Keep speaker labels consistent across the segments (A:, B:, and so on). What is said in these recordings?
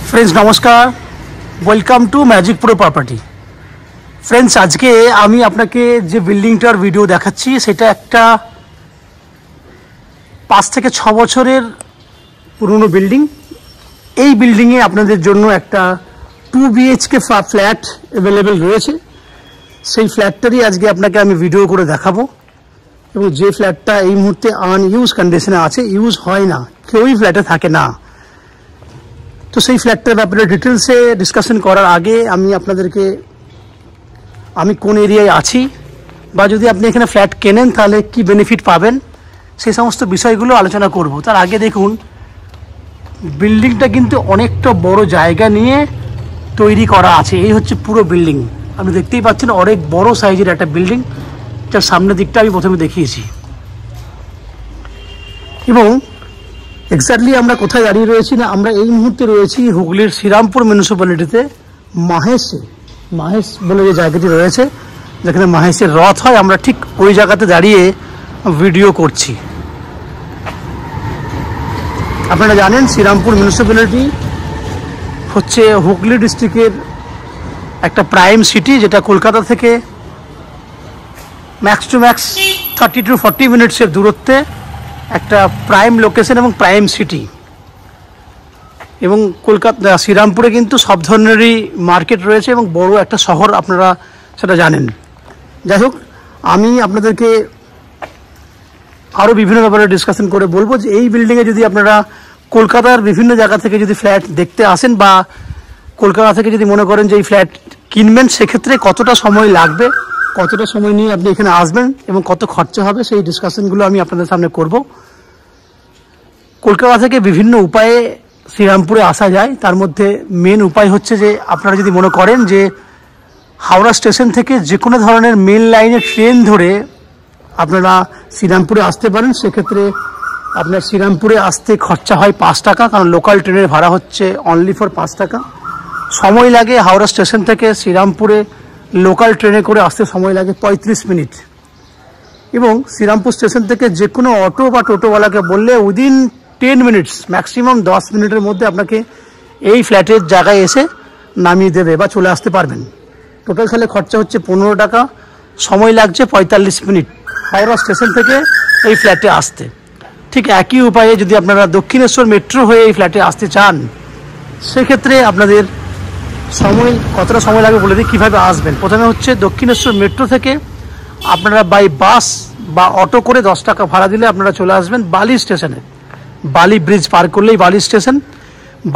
A: Friends नमस्कार, welcome to magic pro property. Friends आज के आमी आपनाके जे बिल्डिंगटार भिडियो देखाচ্ছি सेटा एकटा 5 থেকে 6 বছরের পুরনো বিল্ডিং। এই বিল্ডিং এ আপনাদের জন্য একটা 2 BHK ফ্ল্যাট अवेलेबल রয়েছে। সেই ফ্ল্যাটটারই আজকে আপনাকে আমি ভিডিও করে দেখাবো এবং যে ফ্ল্যাটটা এই মুহূর্তে আনইউজ কন্ডিশনে আছে, ইউজ হয় না, কেউই ফ্ল্যাটে থাকে না। तो सही फ्लैटर ব্যাপারে ডিটেইলসে ডিসকাশন করার আগে আমি আপনাদেরকে আমি কোন এরিয়ায় আছি বা যদি আপনি এখানে ফ্ল্যাট কেনেন তাহলে কি বেনিফিট পাবেন সেই সমস্ত বিষয়গুলো আলোচনা করব। তার আগে দেখুন বিল্ডিংটা কিন্তু অনেকটা বড় জায়গা নিয়ে তৈরি করা আছে। এই হচ্ছে পুরো বিল্ডিং, আপনি দেখতেই পাচ্ছেন অনেক বড় সাইজের একটা বিল্ডিং, যার সামনের দিকটা আমি প্রথমে দেখিয়েছি। এবং এক্স্যাক্টলি আমরা কোথায় দাঁড়িয়ে রয়েছি না, আমরা এই মুহূর্তে রয়েছি হুগলির শ্রীরামপুর মিউনিসিপ্যালিটিতে মাহেশ বলে যে জায়গাটি রয়েছে, যেখানে মাহেশের রথ হয়, আমরা ঠিক ওই জায়গাতে দাঁড়িয়ে ভিডিও করছি। আপনারা জানেন শ্রীরামপুর মিউনিসিপ্যালিটি হচ্ছে হুগলি ডিস্ট্রিক্টের একটা প্রাইম সিটি, যেটা কলকাতা থেকে ম্যাক্স টু ম্যাক্স 30 to 40 মিনিটসের দূরত্বে একটা প্রাইম লোকেশন এবং প্রাইম সিটি। এবং কলকাতা শ্রীরামপুরে কিন্তু সব ধরনেরই মার্কেট রয়েছে এবং বড় একটা শহর, আপনারা সেটা জানেন। যাই হোক, আমি আপনাদেরকে আরও বিভিন্ন ব্যাপারে ডিসকাশন করে বলবো যে এই বিল্ডিংয়ে যদি আপনারা কলকাতার বিভিন্ন জায়গা থেকে যদি ফ্ল্যাট দেখতে আসেন বা কলকাতা থেকে যদি মনে করেন যে এই ফ্ল্যাট কিনবেন, সেক্ষেত্রে কতটা সময় লাগবে, কতটা সময় নিয়ে আপনি এখানে আসবেন এবং কত খরচা হবে, সেই ডিসকাশনগুলো আমি আপনাদের সামনে করব। কলকাতা থেকে বিভিন্ন উপায়ে শ্রীরামপুরে আসা যায়, তার মধ্যে মেন উপায় হচ্ছে যে আপনারা যদি মনে করেন যে হাওড়া স্টেশন থেকে যে কোনো ধরনের মেন লাইনে ট্রেন ধরে আপনারা শ্রীরামপুরে আসতে পারেন। সেক্ষেত্রে আপনার শ্রীরামপুরে আসতে খরচা হয় 5 টাকা, কারণ লোকাল ট্রেনের ভাড়া হচ্ছে অনলি ফর 5 টাকা। সময় লাগে হাওড়া স্টেশন থেকে শ্রীরামপুরে লোকাল ট্রেনে করে আসতে সময় লাগে 35 মিনিট। এবং শ্রীরামপুর স্টেশন থেকে যে কোনো অটো বা টোটোওয়ালাকে বললে উইদিন 10 মিনিটস, ম্যাক্সিমাম 10 মিনিটের মধ্যে আপনাকে এই ফ্ল্যাটের জায়গায় এসে নামিয়ে দেবে বা চলে আসতে পারবেন। টোটাল তাহলে খরচা হচ্ছে 15 টাকা, সময় লাগছে 45 মিনিট হাওড়া স্টেশন থেকে এই ফ্ল্যাটে আসতে। ঠিক একই উপায়ে যদি আপনারা দক্ষিণেশ্বর মেট্রো হয়ে এই ফ্ল্যাটে আসতে চান, সেক্ষেত্রে আপনাদের সময় কতটা সময় লাগবে বলে দিই কীভাবে আসবেন। প্রথমে হচ্ছে দক্ষিণেশ্বর মেট্রো থেকে আপনারা বাই বাস বা অটো করে 10 টাকা ভাড়া দিলে আপনারা চলে আসবেন বালি স্টেশনে। বালি ব্রিজ পার করলেই বালি স্টেশন।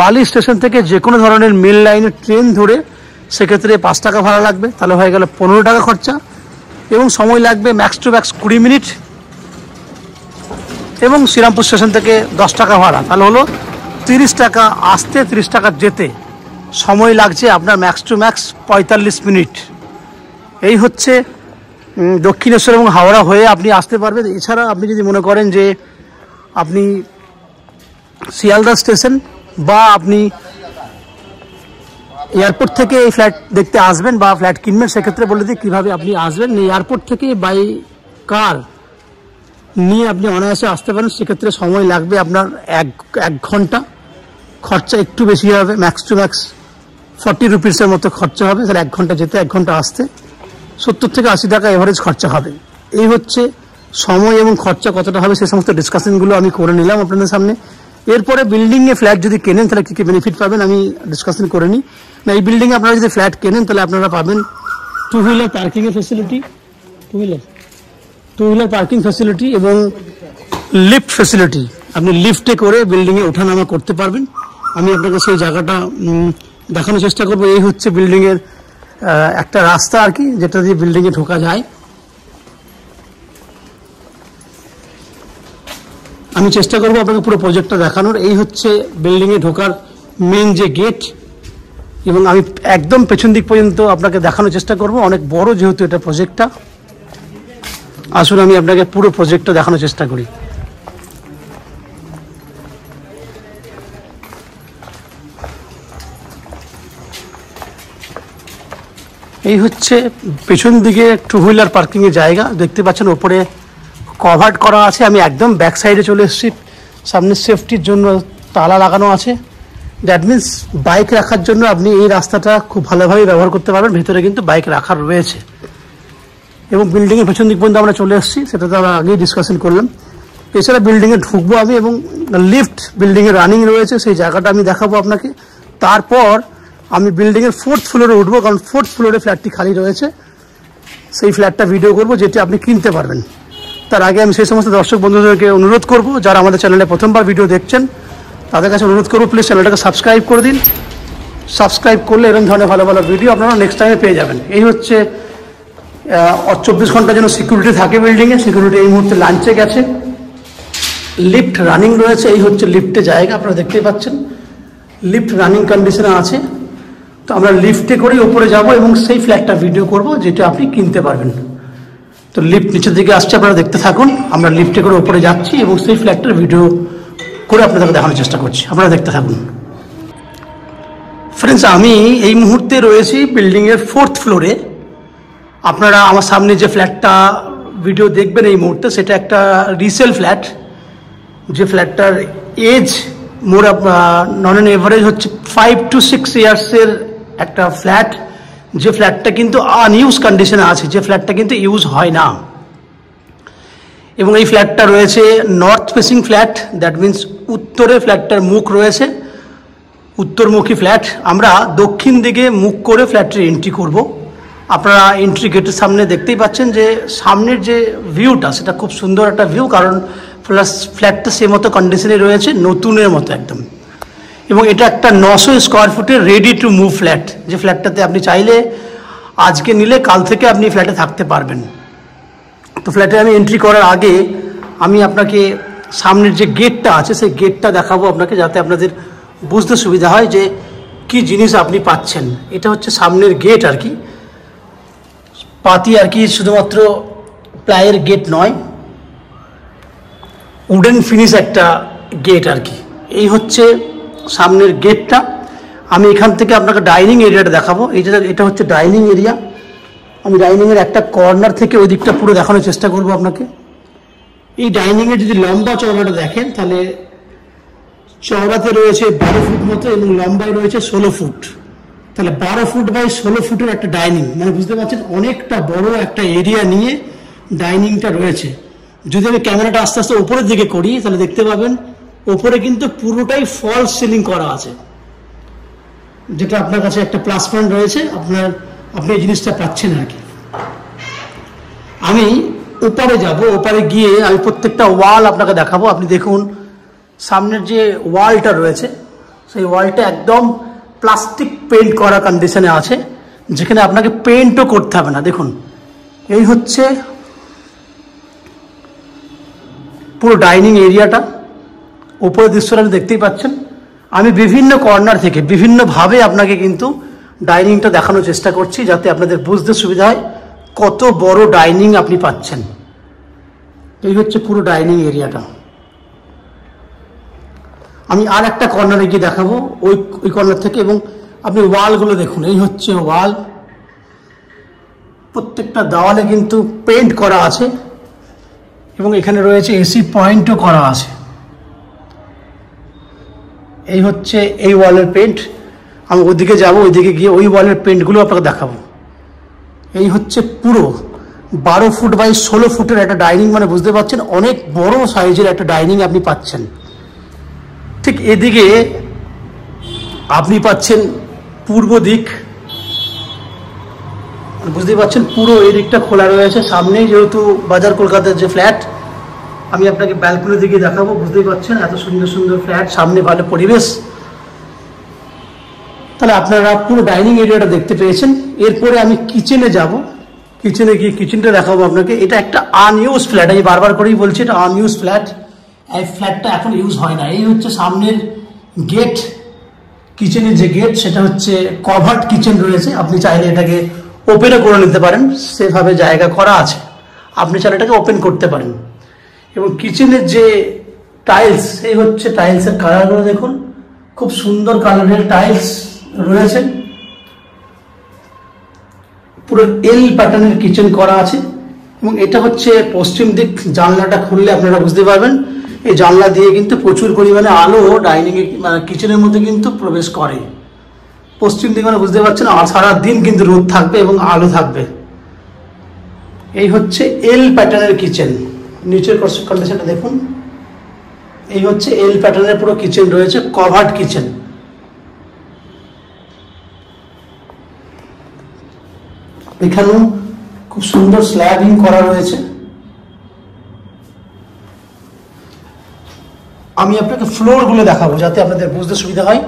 A: বালি স্টেশন থেকে যে কোনো ধরনের মেল লাইনের ট্রেন ধরে সেক্ষেত্রে 5 টাকা ভাড়া লাগবে, তাহলে হয়ে গেল 15 টাকা খরচা। এবং সময় লাগবে ম্যাক্স টু ম্যাক্স 20 মিনিট। এবং শ্রীরামপুর স্টেশন থেকে 10 টাকা ভাড়া, তাহলে হলো 30 টাকা আসতে, 30 টাকা যেতে। সময় লাগছে আপনার ম্যাক্স টু ম্যাক্স 45 মিনিট। এই হচ্ছে দক্ষিণেশ্বর এবং হাওড়া হয়ে আপনি আসতে পারবেন। এছাড়া আপনি যদি মনে করেন যে আপনি শিয়ালদা স্টেশন বা আপনি এয়ারপোর্ট থেকে এই ফ্ল্যাট দেখতে আসবেন বা ফ্ল্যাট কিনবেন, সেক্ষেত্রে বলে দিই কীভাবে আপনি আসবেন। এয়ারপোর্ট থেকে বাই কার নিয়ে আপনি অনায়াসে আসতে পারেন। সেক্ষেত্রে সময় লাগবে আপনার এক ঘন্টা, খরচা একটু বেশি হবে, ম্যাক্স টু ম্যাক্স 40 রুপিসের মতো খরচা হবে। তাহলে 1 ঘন্টা যেতে 1 ঘন্টা আসতে 70 থেকে 80 টাকা এভারেজ খরচা হবে। এই হচ্ছে সময় এবং খরচা কতটা হবে সেই সমস্ত ডিসকাশনগুলো আমি করে নিলাম আপনাদের সামনে। এরপরে বিল্ডিংয়ে ফ্ল্যাট যদি কেনেন তাহলে কী কী বেনিফিট পাবেন আমি ডিসকাশন করে নিই। না, এই বিল্ডিংয়ে আপনারা যদি ফ্ল্যাট কেনেন তাহলে আপনারা পাবেন 2 হুইলার পার্কিংয়ের ফেসিলিটি, 2 হুইলার পার্কিং ফেসিলিটি এবং লিফট ফেসিলিটি। আপনি লিফটে করে বিল্ডিংয়ে ওঠানামা করতে পারবেন। আমি আপনাকে সেই জায়গাটা দেখানোর চেষ্টা করবো। এই হচ্ছে বিল্ডিংয়ের একটা রাস্তা আর কি, যেটা দিয়ে বিল্ডিংয়ে ঢোকা যায়। আমি চেষ্টা করবো আপনাকে পুরো প্রজেক্টটা দেখানোর। এই হচ্ছে বিল্ডিংয়ে ঢোকার মেন যে গেট, এবং আমি একদম পেছন দিক পর্যন্ত আপনাকে দেখানোর চেষ্টা করব। অনেক বড় যেহেতু এটা প্রজেক্টটা, আসুন আমি আপনাকে পুরো প্রজেক্টটা দেখানোর চেষ্টা করি। এই হচ্ছে পেছন দিকে 2 হুইলার পার্কিংয়ের জায়গা, দেখতে পাচ্ছেন ওপরে কভার্ড করা আছে। আমি একদম ব্যাক সাইডে চলে এসেছি, সামনে সেফটির জন্য তালা লাগানো আছে। দ্যাট মিনস বাইক রাখার জন্য আপনি এই রাস্তাটা খুব ভালোভাবে ব্যবহার করতে পারবেন। ভেতরে কিন্তু বাইক রাখার রয়েছে এবং বিল্ডিংয়ের পেছন দিক পর্যন্ত আমরা চলে এসেছি, সেটা তো আমরা আগেই ডিসকাশন করলাম। এছাড়া বিল্ডিংয়ে ঢুকবো আমি এবং লিফট বিল্ডিংয়ে রানিং রয়েছে, সেই জায়গাটা আমি দেখাবো আপনাকে। তারপর আমি বিল্ডিংয়ের 4th ফ্লোরে উঠবো, কারণ 4th ফ্লোরে ফ্ল্যাটটি খালি রয়েছে, সেই ফ্ল্যাটটা ভিডিও করবো যেটি আপনি কিনতে পারবেন। তার আগে আমি সেই সমস্ত দর্শক বন্ধুদেরকে অনুরোধ করব যারা আমাদের চ্যানেলে প্রথমবার ভিডিও দেখছেন, তাদের কাছে অনুরোধ করবো প্লিজ চ্যানেলটাকে সাবস্ক্রাইব করে দিন। সাবস্ক্রাইব করলে এরকম ধরনের ভালো ভালো ভিডিও আপনারা নেক্সট টাইমে পেয়ে যাবেন। এই হচ্ছে 24 ঘন্টার জন্য সিকিউরিটি থাকে বিল্ডিংয়ে। সিকিউরিটি এই মুহূর্তে লাঞ্চে গেছে। লিফট রানিং রয়েছে, এই হচ্ছে লিফটে জায়গা, আপনারা দেখতেই পাচ্ছেন লিফট রানিং কন্ডিশনে আছে। তো আমরা লিফটে করেই উপরে যাব এবং সেই ফ্ল্যাটটা ভিডিও করব যেটা আপনি কিনতে পারবেন। তো লিফট নিচের দিকে আসছে, আপনারা দেখতে থাকুন। আমরা লিফটে করে উপরে যাচ্ছি এবং সেই ফ্ল্যাটটার ভিডিও করে আপনাদেরকে দেখানোর চেষ্টা করছি, আপনারা দেখতে থাকুন। ফ্রেন্ডস, আমি এই মুহূর্তে রয়েছি বিল্ডিংয়ের 4th ফ্লোরে। আপনারা আমার সামনে যে ফ্ল্যাটটা ভিডিও দেখবেন এই মুহূর্তে, সেটা একটা রিসেল ফ্ল্যাট। যে ফ্ল্যাটটার age more non an average হচ্ছে 5 to 6 ইয়ার্সের একটা ফ্ল্যাট। যে ফ্ল্যাটটা কিন্তু আনইউজ কন্ডিশনে আছে, যে ফ্ল্যাটটা কিন্তু ইউজ হয় না। এবং এই ফ্ল্যাটটা রয়েছে north facing flat, that means উত্তরে ফ্ল্যাটটার মুখ রয়েছে, উত্তরমুখী ফ্ল্যাট। আমরা দক্ষিণ দিকে মুখ করে ফ্ল্যাটের এন্ট্রি করব। আপনারা এন্ট্রি গেটের সামনে দেখতেই পাচ্ছেন যে সামনের যে ভিউটা সেটা খুব সুন্দর একটা ভিউ, কারণ প্লাস ফ্ল্যাটটা সে মতো কন্ডিশনে রয়েছে, নতুনের মতো একদম। এবং এটা একটা 900 স্কোয়ার ফুটের রেডি টু মুভ ফ্ল্যাট, যে ফ্ল্যাটটাতে আপনি চাইলে আজকে নিলে কাল থেকে আপনি ফ্ল্যাটে থাকতে পারবেন। তো ফ্ল্যাটে আমি এন্ট্রি করার আগে আমি আপনাকে সামনের যে গেটটা আছে সেই গেটটা দেখাবো আপনাকে, যাতে আপনাদের বুঝতে সুবিধা হয় যে কি জিনিস আপনি পাচ্ছেন। এটা হচ্ছে সামনের গেট আর কি, পাতি আর কি, শুধুমাত্র প্লাইয়ের গেট নয়, উডেন ফিনিশ একটা গেট আর কি। এই হচ্ছে সামনের গেটটা। আমি এখান থেকে আপনাকে ডাইনিং এরিয়াটা দেখাবো। এটা হচ্ছে ডাইনিং এরিয়া। আমি ডাইনিংয়ের একটা কর্নার থেকে ওই দিকটা পুরো দেখানোর চেষ্টা করব আপনাকে। এই ডাইনিংয়ের যদি লম্বা চওড়াটা দেখেন, তাহলে চওড়াতে রয়েছে 12 ফুট মতো এবং লম্বায় রয়েছে 16 ফুট। তাহলে 12 ফুট বাই 16 ফুটের একটা ডাইনিং, মানে বুঝতে পারছেন অনেকটা বড় একটা এরিয়া নিয়ে ডাইনিংটা রয়েছে। যদি আমি ক্যামেরাটা আস্তে আস্তে উপরের দিকে করি, তাহলে দেখতে পাবেন ওপরে কিন্তু পুরোটাই ফলস সিলিং করা আছে, যেটা আপনার কাছে একটা প্লাস পয়েন্ট রয়েছে। আপনি এই জিনিসটা পাচ্ছেন আর কি। আমি ওপারে যাব, ওপারে গিয়ে আমি প্রত্যেকটা ওয়াল আপনাকে দেখাবো। আপনি দেখুন সামনের যে ওয়ালটা রয়েছে, সেই ওয়ালটা একদম প্লাস্টিক পেন্ট করা কন্ডিশনে আছে, যেখানে আপনাকে পেন্টও করতে হবে না। দেখুন এই হচ্ছে পুরো ডাইনিং এরিয়াটা, উপরের দৃশ্যটা আপনি দেখতেই পাচ্ছেন। আমি বিভিন্ন কর্নার থেকে বিভিন্নভাবে আপনাকে কিন্তু ডাইনিংটা দেখানোর চেষ্টা করছি, যাতে আপনাদের বুঝতে সুবিধা হয় কত বড় ডাইনিং আপনি পাচ্ছেন। এই হচ্ছে পুরো ডাইনিং এরিয়াটা। আমি আর একটা কর্নারে গিয়ে দেখাবো ওই কর্নার থেকে, এবং আপনি ওয়ালগুলো দেখুন। এই হচ্ছে ওয়াল, প্রত্যেকটা দেওয়ালে কিন্তু পেন্ট করা আছে এবং এখানে রয়েছে এসি পয়েন্টও করা আছে। এই হচ্ছে এই ওয়ালের পেন্ট। আমি ওইদিকে যাবো, ওইদিকে গিয়ে ওই ওয়ালের পেন্টগুলো আপনাকে দেখাবো। এই হচ্ছে পুরো 12 ফুট বাই 16 ফুটের একটা ডাইনিং, মানে বুঝতে পারছেন অনেক বড় সাইজের একটা ডাইনিং আপনি পাচ্ছেন। ঠিক এদিকে আপনি পাচ্ছেন পূর্ব দিক, বুঝতেই পারছেন পুরো এই দিকটা খোলা রয়েছে। সামনেই যেহেতু বাজার কলকাতার যে ফ্ল্যাট, আমি আপনাকে ব্যালকনি দিকে দেখাবো। বুঝতেই পারছেন এত সুন্দর সুন্দর ফ্ল্যাট, সামনে ভালো পরিবেশ। তাহলে আপনারা পুরো ডাইনিং এরিয়াটা দেখতে পেয়েছেন। এরপরে আমি কিচেনে যাব, কিচেনে গিয়ে কিচেনটা দেখাবো আপনাকে। এটা একটা আনইউজ ফ্ল্যাট, আমি বারবার করেই বলছি এটা আনইউজ ফ্ল্যাট। এই ফ্ল্যাটটা এখন ইউজ হয় না। এই হচ্ছে সামনের গেট, কিচেনের যে গেট সেটা হচ্ছে কভার্ড কিচেন রয়েছে। আপনি চাইলে এটাকে ওপেনও করে নিতে পারেন, সেভাবে জায়গা করা আছে, আপনি চাইলে এটাকে ওপেন করতে পারেন। এবং কিচেনের যে টাইলস, এই হচ্ছে টাইলসের কালারগুলো দেখুন, খুব সুন্দর কালারের টাইলস রয়েছে। পুরো এল প্যাটার্নের কিচেন করা আছে এবং এটা হচ্ছে পশ্চিম দিক। জানলাটা খুললে আপনারা বুঝতে পারবেন এই জানলা দিয়ে কিন্তু প্রচুর পরিমাণে আলো ডাইনিং মানে কিচেনের মধ্যে কিন্তু প্রবেশ করে। পশ্চিম দিকে মানে বুঝতে পারছেন, আর সারাদিন কিন্তু রোদ থাকবে এবং আলো থাকবে। এই হচ্ছে এল প্যাটার্নের কিচেন। নিচের কন্ডিশনটা দেখুন, এই হচ্ছে এল প্যাটার্নের পুরো কিচেন রয়েছে, কভার্ড কিচেন। এখানেও খুব সুন্দর স্ল্যাবিং করা রয়েছে। আমি আপনাকে ফ্লোর গুলো দেখাবো যাতে আপনাদের বুঝতে সুবিধা হয়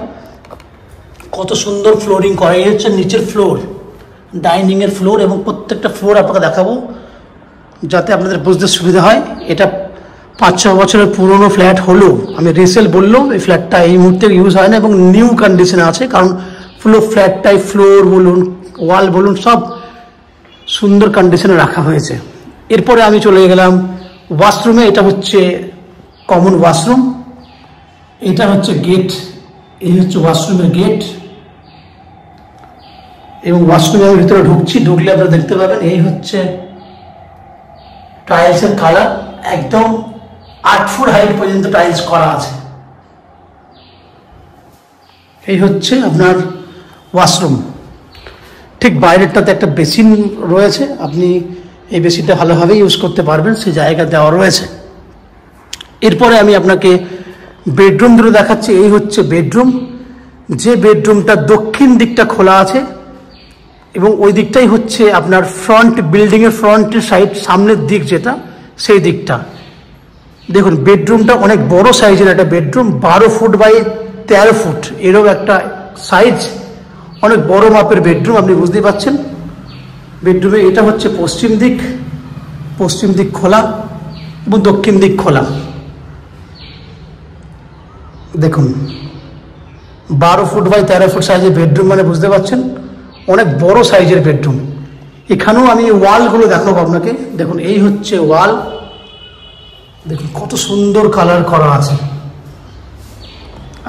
A: কত সুন্দর ফ্লোরিং করা। এই হচ্ছে নিচের ফ্লোর, ডাইনিং এর ফ্লোর, এবং প্রত্যেকটা ফ্লোর আপনাকে দেখাবো যাতে আপনাদের বুঝতে সুবিধা হয়। এটা 5-6 বছরের পুরনো ফ্ল্যাট হলেও, আমি রিসেল বললেও এই ফ্ল্যাটটা এই মুহূর্তে ইউজ হয় না এবং নিউ কন্ডিশনে আছে, কারণ পুরো ফ্ল্যাটটাই ফ্লোর বলুন, ওয়াল বলুন, সব সুন্দর কন্ডিশনে রাখা হয়েছে। এরপরে আমি চলে গেলাম ওয়াশরুমে। এটা হচ্ছে কমন ওয়াশরুম, এটা হচ্ছে গেট, এই হচ্ছে ওয়াশরুমের গেট। এবং ওয়াশরুমের ভিতরে ঢুকলে আপনারা দেখতে পাবেন এই হচ্ছে টাইলসের কালার, একদম 8 ফুট হাইট পর্যন্ত টাইলস করা আছে। এই হচ্ছে আপনার ওয়াশরুম। ঠিক বাইরেরটাতে একটা বেসিন রয়েছে, আপনি এই বেসিনটা ভালোভাবে ইউজ করতে পারবেন, সেই জায়গা দেওয়া রয়েছে। এরপরে আমি আপনাকে বেডরুম দুটো দেখাচ্ছি। এই হচ্ছে বেডরুম, যে বেডরুমটা দক্ষিণ দিকটা খোলা আছে এবং ওই দিকটাই হচ্ছে আপনার ফ্রন্ট, বিল্ডিংয়ের ফ্রন্টের সাইড, সামনের দিক যেটা, সেই দিকটা। দেখুন বেডরুমটা অনেক বড় সাইজের একটা বেডরুম, 12 ফুট বাই 13 ফুট এরকম একটা সাইজ, অনেক বড় মাপের বেডরুম। আপনি বুঝতেই পারছেন বেডরুমে এটা হচ্ছে পশ্চিম দিক খোলা এবং দক্ষিণ দিক খোলা। দেখুন 12 ফুট বাই 13 ফুট সাইজের বেডরুম, মানে বুঝতে পারছেন অনেক বড় সাইজের বেডরুম। এখানেও আমি ওয়ালগুলো দেখাবো আপনাকে। দেখুন এই হচ্ছে ওয়াল, দেখুন কত সুন্দর কালার করা আছে।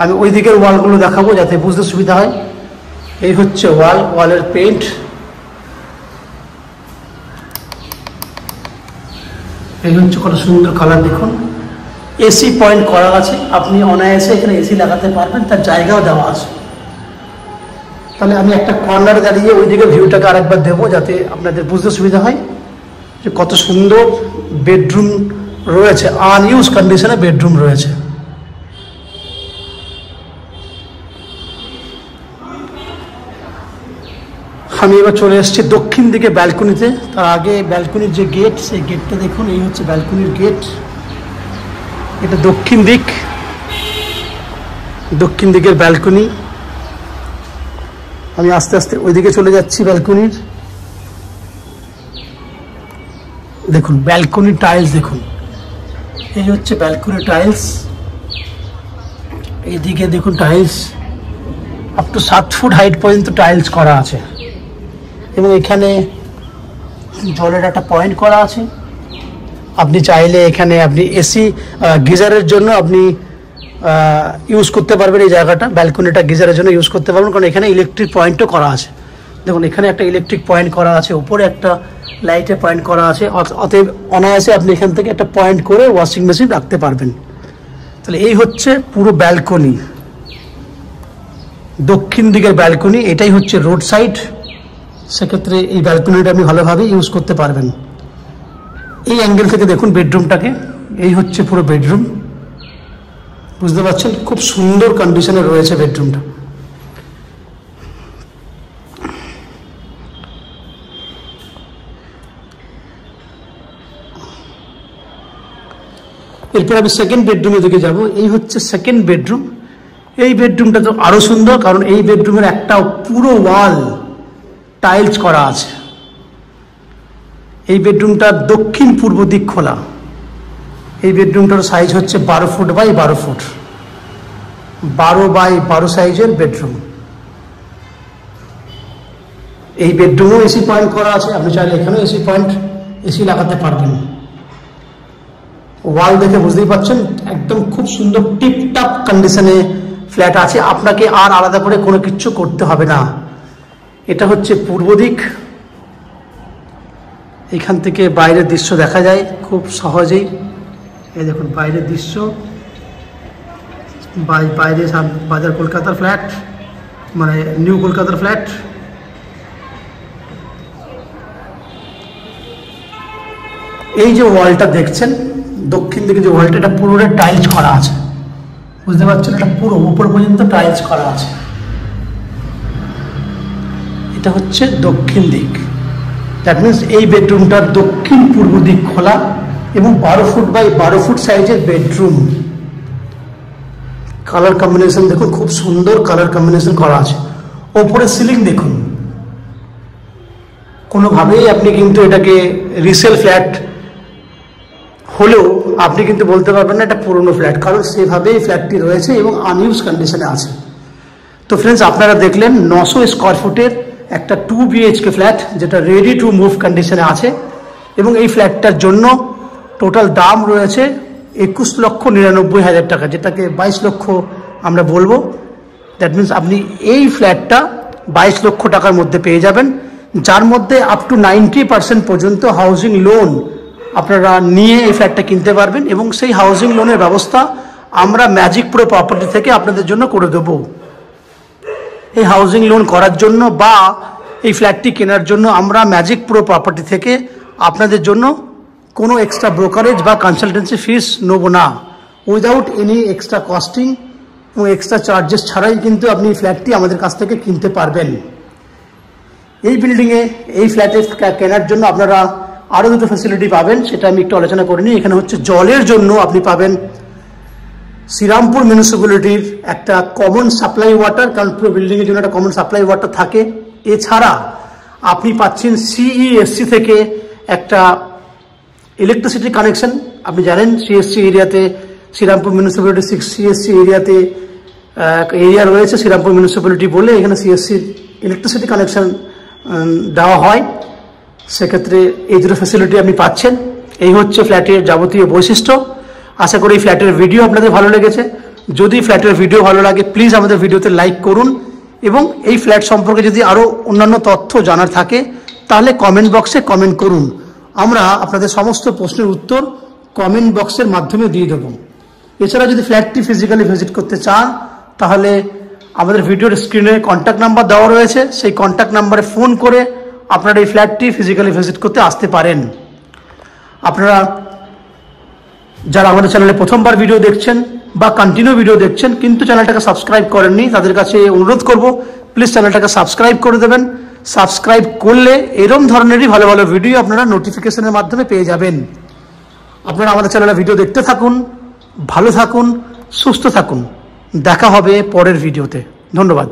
A: আমি ওই দিকের ওয়ালগুলো দেখাবো যাতে বুঝতে সুবিধা হয়। এই হচ্ছে ওয়ালের পেইন্ট, এই হচ্ছে কত সুন্দর কালার। দেখুন এসি পয়েন্ট করা আছে, আপনি অনায়াসে এখানে এসি লাগাতে পারবেন, তার জায়গাও দেওয়া আছে। তাহলে আমি একটা কর্নারে দাঁড়িয়ে ওই দিকে ভিউটাকে আরেকবার দেবো যাতে আপনাদের বুঝতে সুবিধা হয় যে কত সুন্দর বেডরুম রয়েছে, আনইউজ কন্ডিশনে বেডরুম রয়েছে। আমি এবার চলে এসেছি দক্ষিণ দিকে ব্যালকনিতে। তার আগে ব্যালকনির যে গেট, সেই গেটটা দেখুন, এই হচ্ছে ব্যালকনির গেট। এটা দক্ষিণ দিকের ব্যালকনি। আমি আস্তে আস্তে ওইদিকে চলে যাচ্ছি ব্যালকনির। দেখুন ব্যালকনির টাইলস, দেখুন এই হচ্ছে ব্যালকনির টাইলস। এইদিকে দেখুন tiles up to 7 foot height পর্যন্ত টাইলস করা আছে এবং এখানে জলের একটা পয়েন্ট করা আছে। আপনি চাইলে এখানে আপনি এসি গিজারের জন্য আপনি ইউজ করতে পারবেন। এই জায়গাটা ব্যালকনিটা গিজারের জন্য ইউজ করতে পারবেন, কারণ এখানে ইলেকট্রিক পয়েন্টও করা আছে। দেখুন এখানে একটা ইলেকট্রিক পয়েন্ট করা আছে, উপরে একটা লাইটের পয়েন্ট করা আছে। অতএব অনায়াসে আপনি এখান থেকে একটা পয়েন্ট করে ওয়াশিং মেশিন রাখতে পারবেন। তাহলে এই হচ্ছে পুরো ব্যালকনি, দক্ষিণ দিকের ব্যালকনি। এটাই হচ্ছে রোড সাইড, সেক্ষেত্রে এই ব্যালকনিটা আপনি ভালোভাবে ইউজ করতে পারবেন। এই অ্যাঙ্গেল থেকে দেখুন বেডরুমটাকে, এই হচ্ছে পুরো বেডরুম। বুঝতে পারছেন খুব সুন্দর কন্ডিশনে রয়েছে বেডরুমটা। এরপর আমি সেকেন্ড বেডরুমের দিকে যাব। এই হচ্ছে সেকেন্ড বেডরুম। এই বেডরুমটা তো আরো সুন্দর, কারণ এই বেডরুমের একটা পুরো ওয়াল টাইলস করা আছে। এই বেডরুমটা দক্ষিণ পূর্ব দিক খোলা। এই বেডরুমটার সাইজ হচ্ছে 12 ফুট বাই 12 ফুট, 12 বাই 12 সাইজের বেডরুম। এই বেডরুমেও এসি পয়েন্ট করা আছে, আপনি চাইলে এখানেও এসি লাগাতে পারবেন। ওয়াল দেখে বুঝতেই পারছেন একদম খুব সুন্দর টিপটাপ কন্ডিশনে ফ্ল্যাট আছে, আপনাকে আর আলাদা করে কোনো কিছু করতে হবে না। এটা হচ্ছে পূর্ব দিক, এখান থেকে বাইরের দৃশ্য দেখা যায় খুব সহজেই। এই দেখুন বাইরের দৃশ্য, বাইরে বাজার কলকাতার ফ্ল্যাট, মানে নিউ কলকাতার ফ্ল্যাট। এই যে ওয়ালটা দেখছেন দক্ষিণ দিকে যে ওয়ালটা, এটা পুরোটা টাইলস করা আছে, বুঝতে পারছেন? এটা পুরো উপর পর্যন্ত টাইলস করা আছে। এটা হচ্ছে দক্ষিণ দিক, দ্যাট মিনস এই বেডরুমটার দক্ষিণ পূর্ব দিক খোলা এবং 12 ফুট বাই 12 ফুট সাইজের বেডরুম। কালার কম্বিনেশন দেখুন, খুব সুন্দর কালার কম্বিনেশন করা আছে। ওপরে সিলিং দেখুন, কোনোভাবেই আপনি কিন্তু এটাকে রিসেল ফ্ল্যাট হলেও আপনি কিন্তু বলতে পারবেন না এটা পুরনো ফ্ল্যাট, কারণ সেভাবেই ফ্ল্যাটটি রয়েছে এবং আনইউজ কন্ডিশনে আছে। তো ফ্রেন্ডস, আপনারা দেখলেন 900 স্কোয়ার ফুটের একটা 2 BHK ফ্ল্যাট, যেটা রেডি টু মুভ কন্ডিশনে আছে। এবং এই ফ্ল্যাটটার জন্য টোটাল দাম রয়েছে 21,99,000 টাকা, যেটাকে 22 লক্ষ আমরা বলবো। দ্যাট মিনস আপনি এই ফ্ল্যাটটা 22 লক্ষ টাকার মধ্যে পেয়ে যাবেন, যার মধ্যে আপ টু 90% পর্যন্ত হাউজিং লোন আপনারা নিয়ে এই ফ্ল্যাটটা কিনতে পারবেন। এবং সেই হাউজিং লোনের ব্যবস্থা আমরা ম্যাজিক প্রো প্রপার্টি থেকে আপনাদের জন্য করে দেবো। এই হাউজিং লোন করার জন্য বা এই ফ্ল্যাটটি কেনার জন্য আমরা ম্যাজিক প্রো প্রপার্টি থেকে আপনাদের জন্য কোনো এক্সট্রা ব্রোকারেজ বা কনসালটেন্সি ফিস নেব না। উইদাউট এনি এক্সট্রা কস্টিং এবং এক্সট্রা চার্জেস ছাড়াই কিন্তু আপনি এই ফ্ল্যাটটি আমাদের কাছ থেকে কিনতে পারবেন। এই বিল্ডিংয়ে এই ফ্ল্যাটে কেনার জন্য আপনারা আরও দুটো ফ্যাসিলিটি পাবেন, সেটা আমি একটু আলোচনা করে নিই। এখানে হচ্ছে জলের জন্য আপনি পাবেন শ্রীরামপুর মিউনিসিপ্যালিটির একটা কমন সাপ্লাই ওয়াটার, কারণ পুরো বিল্ডিংয়ের জন্য একটা কমন সাপ্লাই ওয়াটার থাকে। এছাড়া আপনি পাচ্ছেন CESC থেকে একটা ইলেকট্রিসিটি কানেকশন। আপনি জানেন CSC এরিয়াতে, শ্রীরামপুর মিউনিসিপ্যালিটি 6 CSC এরিয়াতে এরিয়া রয়েছে শ্রীরামপুর মিউনিসিপ্যালিটি বলে, এখানে CSC ইলেকট্রিসিটি কানেকশন দেওয়া হয়। সেক্ষেত্রে এই দুটো ফ্যাসিলিটি আপনি পাচ্ছেন। এই হচ্ছে ফ্ল্যাটের যাবতীয় বৈশিষ্ট্য। আশা করি এই ফ্ল্যাটের ভিডিও আপনাদের ভালো লেগেছে। যদি ফ্ল্যাটের ভিডিও ভালো লাগে প্লিজ আমাদের ভিডিওতে লাইক করুন, এবং এই ফ্ল্যাট সম্পর্কে যদি আরও অন্যান্য তথ্য জানার থাকে তাহলে কমেন্ট বক্সে কমেন্ট করুন। আমরা আপনাদের সমস্ত প্রশ্নের উত্তর কমেন্ট বক্সের মাধ্যমে দিয়ে দেবো। এছাড়া যদি ফ্ল্যাটটি ফিজিক্যালি ভিজিট করতে চান তাহলে আমাদের ভিডিওর স্ক্রিনে কন্ট্যাক্ট নাম্বার দেওয়া রয়েছে, সেই কন্ট্যাক্ট নাম্বারে ফোন করে আপনারা এই ফ্ল্যাটটি ফিজিক্যালি ভিজিট করতে আসতে পারেন। আপনারা যারা আমাদের চ্যানেলে প্রথমবার ভিডিও দেখছেন বা কন্টিনিউ ভিডিও দেখছেন কিন্তু চ্যানেলটাকে সাবস্ক্রাইব করেননি, তাদের কাছে অনুরোধ করব প্লিজ চ্যানেলটাকে সাবস্ক্রাইব করে দেবেন। সাবস্ক্রাইব করলে এরকম ধরনেরই ভালো ভালো ভিডিও আপনারা নোটিফিকেশনের মাধ্যমে পেয়ে যাবেন। আপনারা আমাদের চ্যানেলে ভিডিও দেখতে থাকুন, ভালো থাকুন, সুস্থ থাকুন। দেখা হবে পরের ভিডিওতে। ধন্যবাদ।